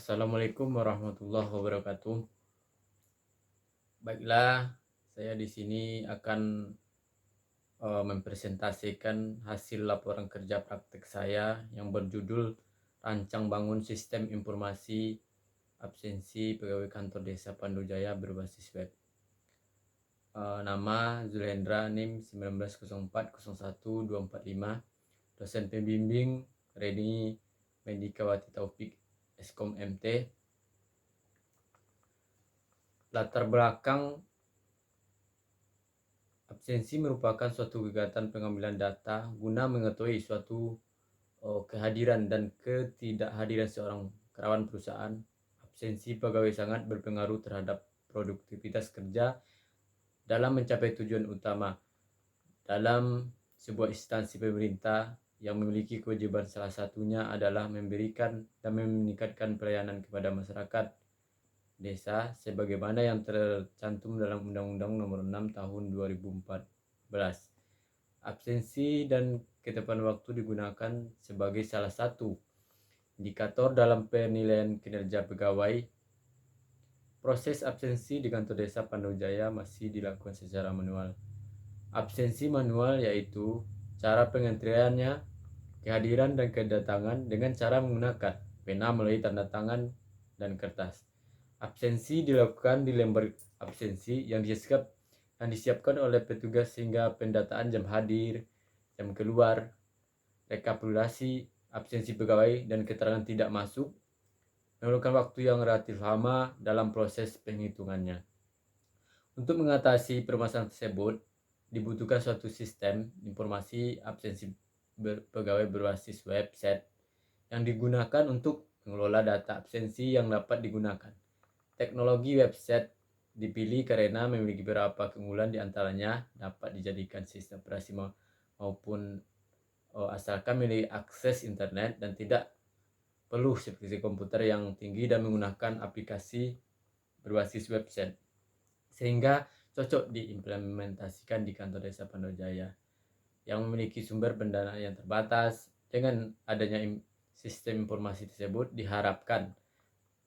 Assalamualaikum warahmatullahi wabarakatuh. Baiklah, saya di sini akan mempresentasikan hasil laporan kerja praktek saya yang berjudul Rancang Bangun Sistem Informasi Absensi Pegawai Kantor Desa Pandujaya berbasis web. Nama Zulhendra, NIM 190401245245, dosen pembimbing Reni Mendikawati Taufik, Eskom MT. Latar belakang: absensi merupakan suatu kegiatan pengambilan data guna mengetahui suatu kehadiran dan ketidakhadiran seorang karyawan perusahaan. Absensi pegawai sangat berpengaruh terhadap produktivitas kerja dalam mencapai tujuan utama dalam sebuah instansi pemerintah yang memiliki kewajiban. Salah satunya adalah memberikan dan meningkatkan pelayanan kepada masyarakat desa sebagaimana yang tercantum dalam Undang-Undang Nomor 6 Tahun 2014. Absensi dan ketepatan waktu digunakan sebagai salah satu indikator dalam penilaian kinerja pegawai. Proses absensi di kantor desa Pandujaya masih dilakukan secara manual. Absensi manual yaitu cara pengentriannya, kehadiran dan kedatangan dengan cara menggunakan pena melalui tanda tangan dan kertas. Absensi dilakukan di lembar absensi yang disiapkan oleh petugas sehingga pendataan jam hadir, jam keluar, rekapitulasi absensi pegawai dan keterangan tidak masuk memerlukan waktu yang relatif lama dalam proses penghitungannya. Untuk mengatasi permasalahan tersebut, dibutuhkan suatu sistem informasi absensi pegawai berbasis website yang digunakan untuk mengelola data absensi yang dapat digunakan. Teknologi website dipilih karena memiliki beberapa keunggulan, diantaranya dapat dijadikan sistem operasi maupun asalkan memiliki akses internet dan tidak perlu seperti komputer yang tinggi dan menggunakan aplikasi berbasis website, sehingga cocok diimplementasikan di kantor desa Pandujaya yang memiliki sumber pendanaan yang terbatas. Dengan adanya sistem informasi tersebut diharapkan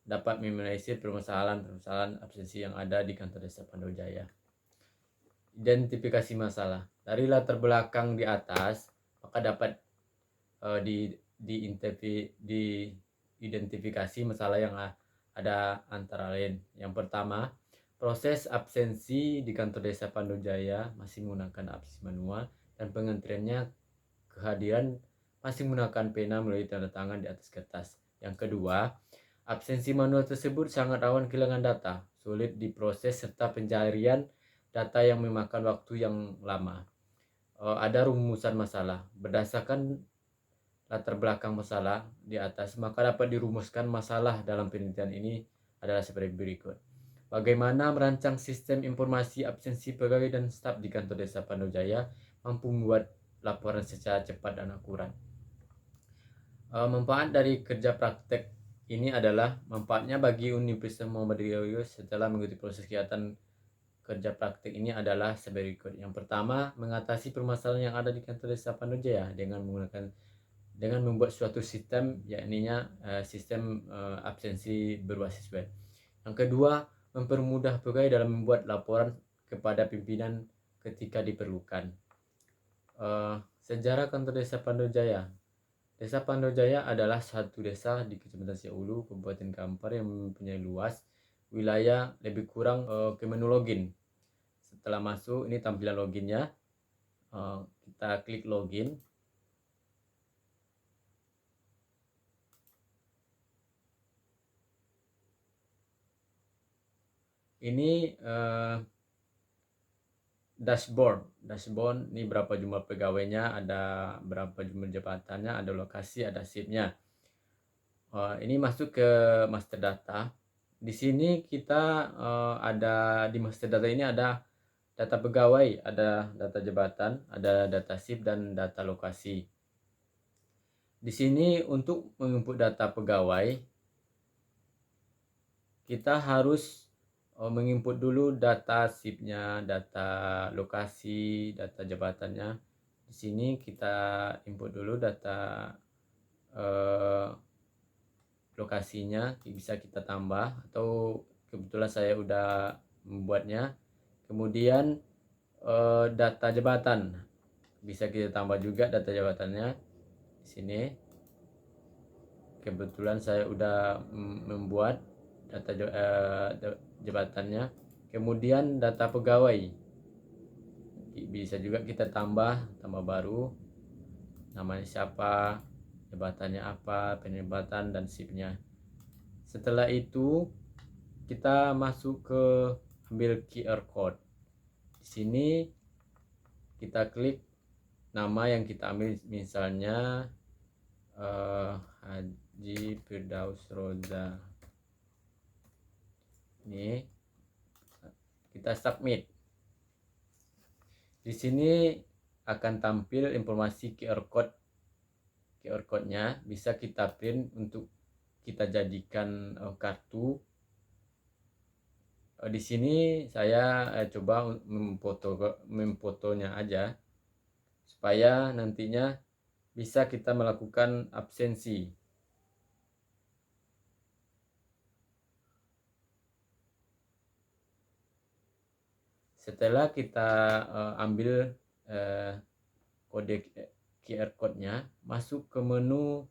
dapat meminimalisir permasalahan absensi yang ada di kantor desa Pandujaya. Identifikasi masalah. Dari latar belakang di atas, maka dapat diidentifikasi masalah yang ada antara lain. Yang pertama, proses absensi di kantor desa Pandujaya masih menggunakan absensi manual dan pengentriannya kehadiran masih menggunakan pena melalui tanda tangan di atas kertas. Yang kedua, absensi manual tersebut sangat rawan kehilangan data, sulit diproses serta pencarian data yang memakan waktu yang lama. Ada rumusan masalah. Berdasarkan latar belakang masalah di atas, maka dapat dirumuskan masalah dalam penelitian ini adalah seperti berikut. Bagaimana merancang sistem informasi absensi pegawai dan staf di kantor desa Pandujaya mampu membuat laporan secara cepat dan akurat. Manfaat dari kerja praktek ini adalah manfaatnya bagi Universitas Muhammadiyah setelah mengikuti proses kegiatan kerja praktek ini adalah sebagai berikut. Yang pertama, mengatasi permasalahan yang ada di kantor desa Pandujaya dengan membuat suatu sistem, yakni sistem absensi berbasis web. Yang kedua, mempermudah pegawai dalam membuat laporan kepada pimpinan ketika diperlukan. Sejarah kantor desa Pandujaya. Desa Pandujaya adalah satu desa di Kecamatan Siaulu, Kabupaten Kampar yang mempunyai luas wilayah lebih kurang ke menu login. Setelah masuk, ini tampilan loginnya. Kita klik login. Ini dashboard ini berapa jumlah pegawainya, ada berapa jumlah jabatannya, ada lokasi, ada shiftnya. Ini masuk ke master data. Di sini kita ada di master data ini ada data pegawai, ada data jabatan, ada data shift dan data lokasi. Di sini untuk menginput data pegawai kita harus menginput dulu data shiftnya, data lokasi, data jabatannya. Di sini kita input dulu data lokasinya bisa kita tambah, atau kebetulan saya udah membuatnya. Kemudian data jabatan bisa kita tambah juga data jabatannya di sini. Kebetulan saya udah membuat data jabatannya. Kemudian data pegawai bisa juga kita tambah baru, namanya siapa, jabatannya apa, penjabatan dan shiftnya. Setelah itu kita masuk ke ambil QR code. Di sini kita klik nama yang kita ambil, misalnya Haji Firdaus Roza. Ini kita submit. Di sini akan tampil informasi QR code-nya, bisa kita print untuk kita jadikan kartu. Di sini saya coba memfotonya aja supaya nantinya bisa kita melakukan absensi. Setelah kita ambil kode QR code-nya, masuk ke menu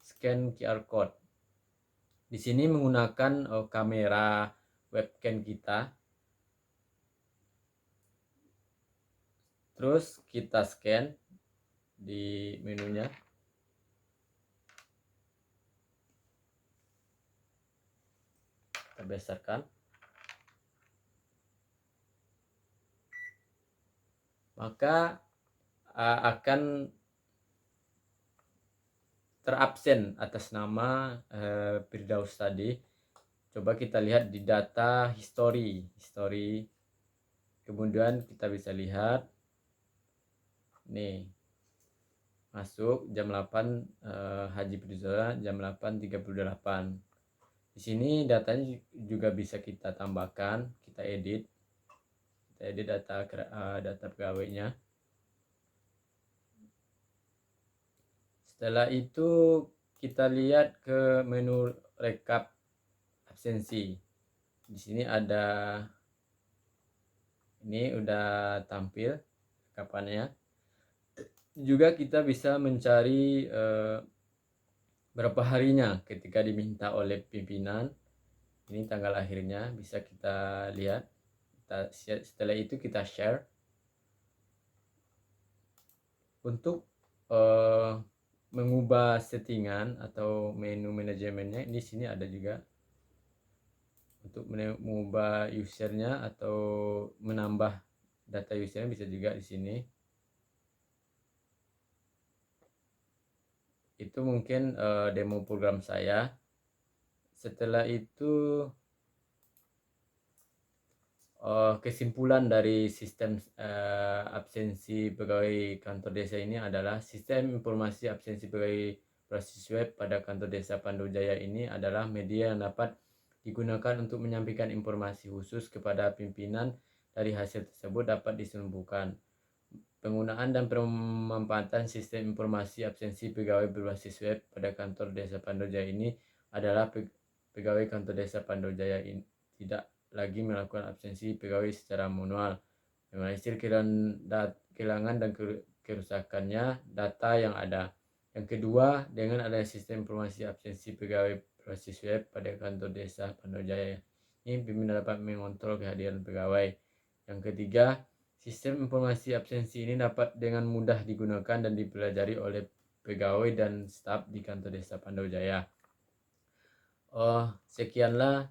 scan QR code. Di sini menggunakan kamera webcam kita. Terus kita scan di menunya. Kita besarkan. Maka akan terabsen atas nama Firdaus tadi. Coba kita lihat di data history. Kemudian kita bisa lihat nih, masuk jam 8 Haji Firdaus jam 8.38. Di sini datanya juga bisa kita tambahkan, kita edit data pegawainya. Setelah itu kita lihat ke menu rekap absensi. Di sini ada, ini udah tampil rekapannya. Juga kita bisa mencari berapa harinya ketika diminta oleh pimpinan. Ini tanggal akhirnya bisa kita lihat. Setelah itu kita share. Untuk mengubah settingan atau menu manajemennya, di sini ada juga untuk mengubah usernya atau menambah data usernya, bisa juga di sini. Itu mungkin demo program saya. Setelah itu kesimpulan dari sistem absensi pegawai kantor desa ini adalah sistem informasi absensi pegawai berbasis web pada kantor desa Pandu Jaya ini adalah media yang dapat digunakan untuk menyampaikan informasi khusus kepada pimpinan. Dari hasil tersebut dapat diselumpuhkan. Penggunaan dan pemanfaatan sistem informasi absensi pegawai berbasis web pada kantor desa Pandu Jaya ini adalah pegawai kantor desa Pandu Jaya ini tidak lagi melakukan absensi pegawai secara manual, meminimalisir kehilangan dan kerusakannya data yang ada. Yang kedua, dengan adanya sistem informasi absensi pegawai berbasis web pada kantor desa Pandu Jaya ini, pimpinan dapat mengontrol kehadiran pegawai. Yang ketiga, sistem informasi absensi ini dapat dengan mudah digunakan dan dipelajari oleh pegawai dan staf di kantor desa Pandu Jaya. Sekianlah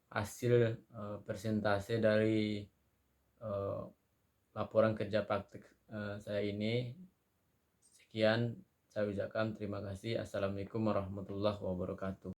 hasil persentase dari laporan kerja praktik saya ini. Sekian saya ucapkan terima kasih. Assalamualaikum warahmatullahi wabarakatuh.